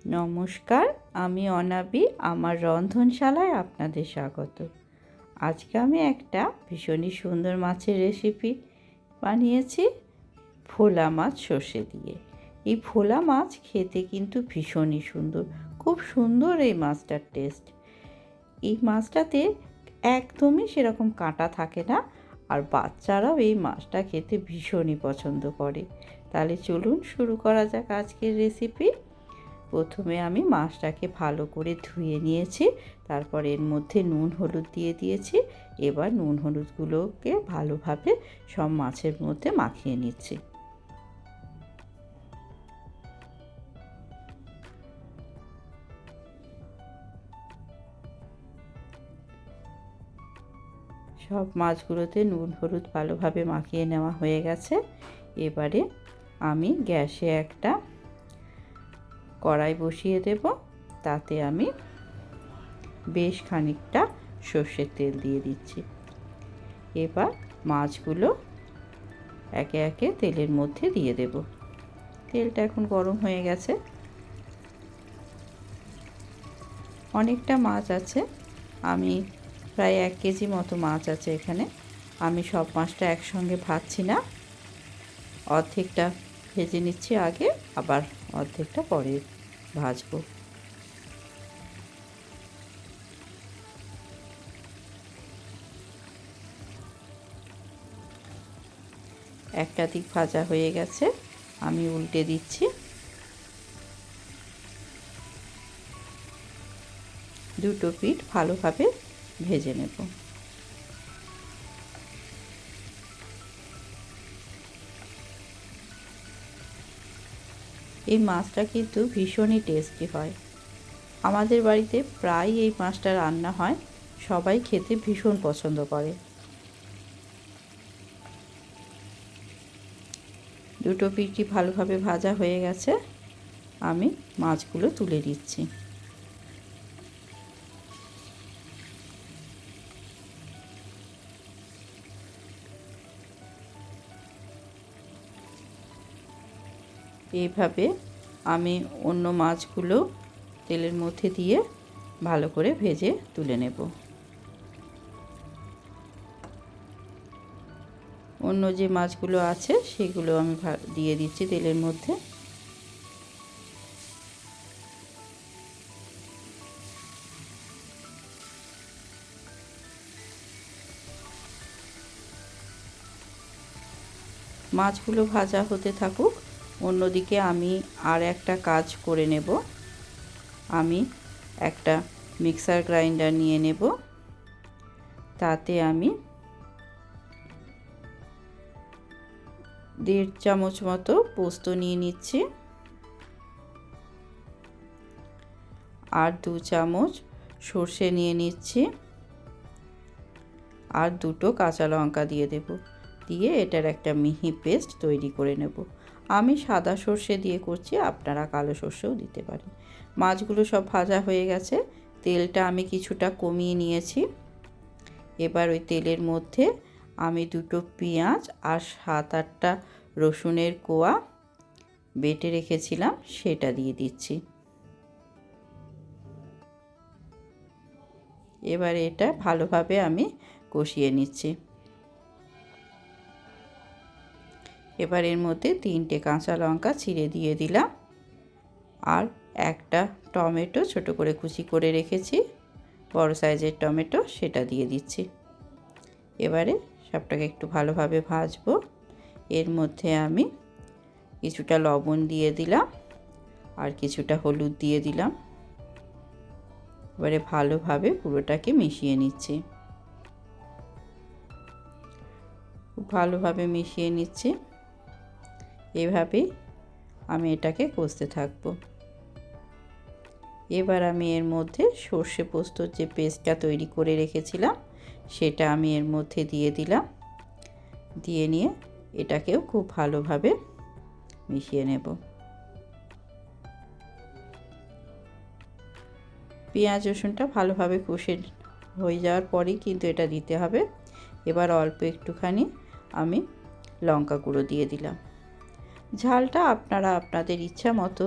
নমস্কার, আমি অনাবি। আমার রন্ধনশালায় আপনাদের স্বাগত। আজকে আমি একটা ভীষণই সুন্দর মাছের রেসিপি বানিয়েছি, ভোলা মাছ সর্ষে দিয়ে। এই ভোলা মাছ খেতে কিন্তু ভীষণই সুন্দর, খুব সুন্দর এই মাছটার টেস্ট। এই মাছটাতে একদমই সেরকম কাঁটা থাকে না, আর বাচ্চারাও এই মাছটা খেতে ভীষণই পছন্দ করে। তাহলে চলুন শুরু করা যাক আজকের রেসিপি। প্রথমে আমি মাছটাকে ভালো করে ধুয়ে নিয়েছি, তারপর এর মধ্যে নুন হলুদ দিয়ে দিয়েছি। এবার নুন হলুদগুলোকে ভালোভাবে সব মাছের মধ্যে মাখিয়ে নিচ্ছি। সব মাছগুলোতে নুন হলুদ ভালোভাবে মাখিয়ে নেওয়া হয়ে গেছে। এবারে আমি গ্যাসে একটা কড়াই বসিয়ে দেব। তাতে আমি বেশ খানিকটা সর্ষের তেল দিয়ে দিচ্ছি। এবার মাছগুলো একে একে তেলের মধ্যে দিয়ে দেব। তেলটা এখন গরম হয়ে গেছে। অনেকটা মাছ আছে, আমি প্রায় 1 কেজি মতো মাছ আছে এখানে। আমি সব মাছটা একসঙ্গে ভাজছি না, অর্ধেকটা ভেজে নিচ্ছি আগে, আবার অর্ধেকটা পরে ভাজবো। একটা দিক ভাজা হয়ে গেছে, আমি উল্টে দিচ্ছি। দুটো পিঠ ভালোভাবে ভেজে নেব। এই মাছটা কিন্তু ভীষণই টেস্টি হয়। আমাদের বাড়িতে প্রায় এই মাছটা রান্না হয়, সবাই খেতে ভীষণ পছন্দ করে। দুটো পিঠই ভালোভাবে ভাজা হয়ে গেছে, আমি মাছগুলো তুলে দিচ্ছি। এইভাবে আমি অন্য মাছগুলো তেলের মধ্যে দিয়ে ভালো করে ভেজে তুলে নেব। অন্য যে মাছগুলো আছে সেগুলো আমি দিয়ে দিচ্ছি তেলের মধ্যে। মাছগুলো ভাজা হতে থাকুক, অন্যদিকে আমি আর একটা কাজ করে নেব। আমি একটা মিক্সার গ্রাইন্ডার নিয়ে নেব। তাতে আমি 1.5 চামচ মতো পোস্ত নিয়ে নিচ্ছি, আর 2 চামচ সর্ষে নিয়ে নিচ্ছি, আর 2টো কাঁচা লঙ্কা দিয়ে দেব। দিয়ে এটার একটা মিহি পেস্ট তৈরি করে নেব। আমি সাদা সর্ষে দিয়ে করছি, আপনারা কালো সর্ষেও দিতে পারেন। মাছগুলো সব ভাজা হয়ে গেছে, তেলটা আমি কিছুটা কমিয়ে নিয়েছি। এবার ওই তেলের মধ্যে আমি 2টো পেঁয়াজ আর 7-8টা রসুনের কোয়া বেটে রেখেছিলাম সেটা দিয়ে দিচ্ছি। এবার এটা ভালোভাবে আমি কষিয়ে নিচ্ছি। এবার এর মধ্যে 3টে কাঁচা লঙ্কা ছিঁড়ে দিয়ে দিলাম, আর একটা টমেটো ছোট করে কুচি করে রেখেছি, বড় সাইজের টমেটো, সেটা দিয়ে দিচ্ছি। এবারে সবটাকে একটু ভালোভাবে ভাজবো। এর মধ্যে আমি কিছুটা লবণ দিয়ে দিলাম, আর কিছুটা হলুদ দিয়ে দিলাম। এবারে ভালোভাবে পুরোটাকে মিশিয়ে নিচ্ছি। খুব ভালোভাবে মিশিয়ে নিচ্ছি। এভাবেই আমি এটাকে কষতে থাকবো। এবার আমি এর মধ্যে সর্ষে পোস্তর যে পেস্টটা তৈরি করে রেখেছিলাম সেটা আমি এর মধ্যে দিয়ে দিলাম। দিয়ে নিয়ে এটাকেও খুব ভালোভাবে মিশিয়ে নেব। পেঁয়াজ রসুনটা ভালোভাবে কষে হয়ে যাওয়ার পরেই কিন্তু এটা দিতে হবে। এবার অল্প একটুখানি আমি লঙ্কা গুঁড়ো দিয়ে দিলাম। ঝালটা আপনারা আপনাদের ইচ্ছা মতো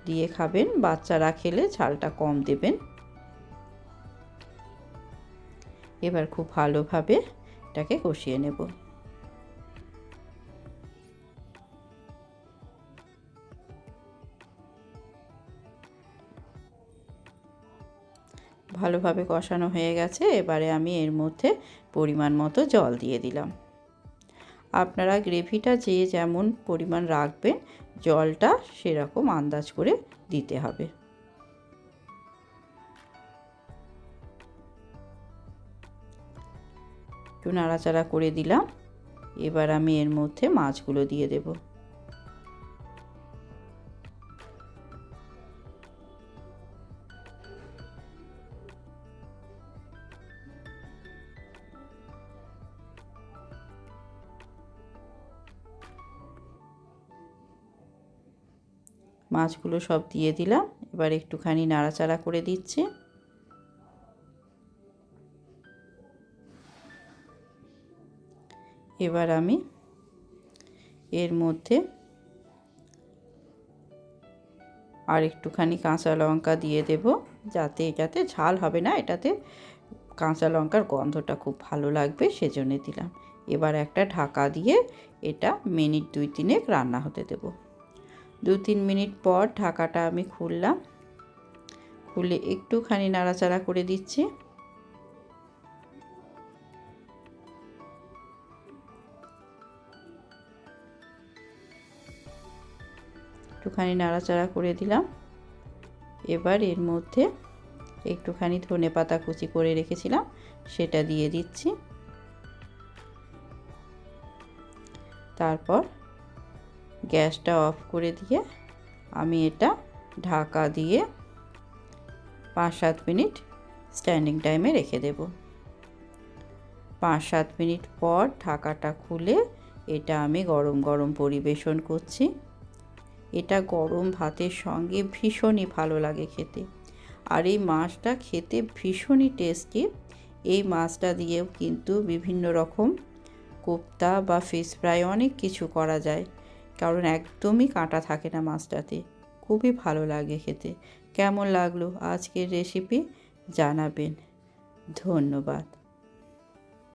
দিয়ে খাবেন। বাচ্চারা খেলে ঝালটা কম দেবেন। এবার খুব ভালোভাবে এটাকে কষিয়ে নেব। ভালোভাবে কষানো হয়ে গেছে। এবারে আমি এর মধ্যে পরিমাণ মতো জল দিয়ে দিলাম। আপনারা গ্রেভিটা যে যেমন পরিমাণ রাখবেন, জলটা সেরকম আন্দাজ করে দিতে হবে। একটু নাড়াচাড়া করে দিলাম। এবার আমি এর মধ্যে মাছগুলো দিয়ে দেব। মাছগুলো সব দিয়ে দিলাম। এবার একটুখানি নাড়াচাড়া করে দিচ্ছি। এবার আমি এর মধ্যে আর একটুখানি কাঁচা লঙ্কা দিয়ে দেব, এটাতে ঝাল হবে না, এটাতে কাঁচা লঙ্কার গন্ধটা খুব ভালো লাগবে, সেজন্য দিলাম। এবার একটা ঢাকা দিয়ে এটা মিনিট 2-3 রান্না হতে দেব। 2-3 মিনিট পর ঢাকাটা আমি খুললাম। খুলে একটুখানি নাড়াচাড়া করে দিচ্ছি। একটুখানি নাড়াচাড়া করে দিলাম। এবার এর মধ্যে একটুখানি ধনেপাতা কুচি করে রেখেছিলাম, সেটা দিয়ে দিচ্ছি। তারপর গ্যাসটা অফ করে দিয়ে আমি এটা ঢাকা দিয়ে 5-7 মিনিট স্ট্যান্ডিং টাইমে রেখে দেব। 5-7 মিনিট পর ঢাকাটা খুলে এটা আমি গরম গরম পরিবেশন করছি। এটা গরম ভাতের সঙ্গে ভীষণই ভালো লাগে খেতে। আর এই মাছটা খেতে ভীষণই টেস্টি। এই মাছটা দিয়েও কিন্তু বিভিন্ন রকম কোপ্তা বা ফিশ ফ্রাই অনেক কিছু করা যায়, কারণ একদমই কাঁটা থাকে না মাছটাতে। খুবই ভালো লাগে খেতে। কেমন লাগলো আজকের রেসিপি জানাবেন। ধন্যবাদ।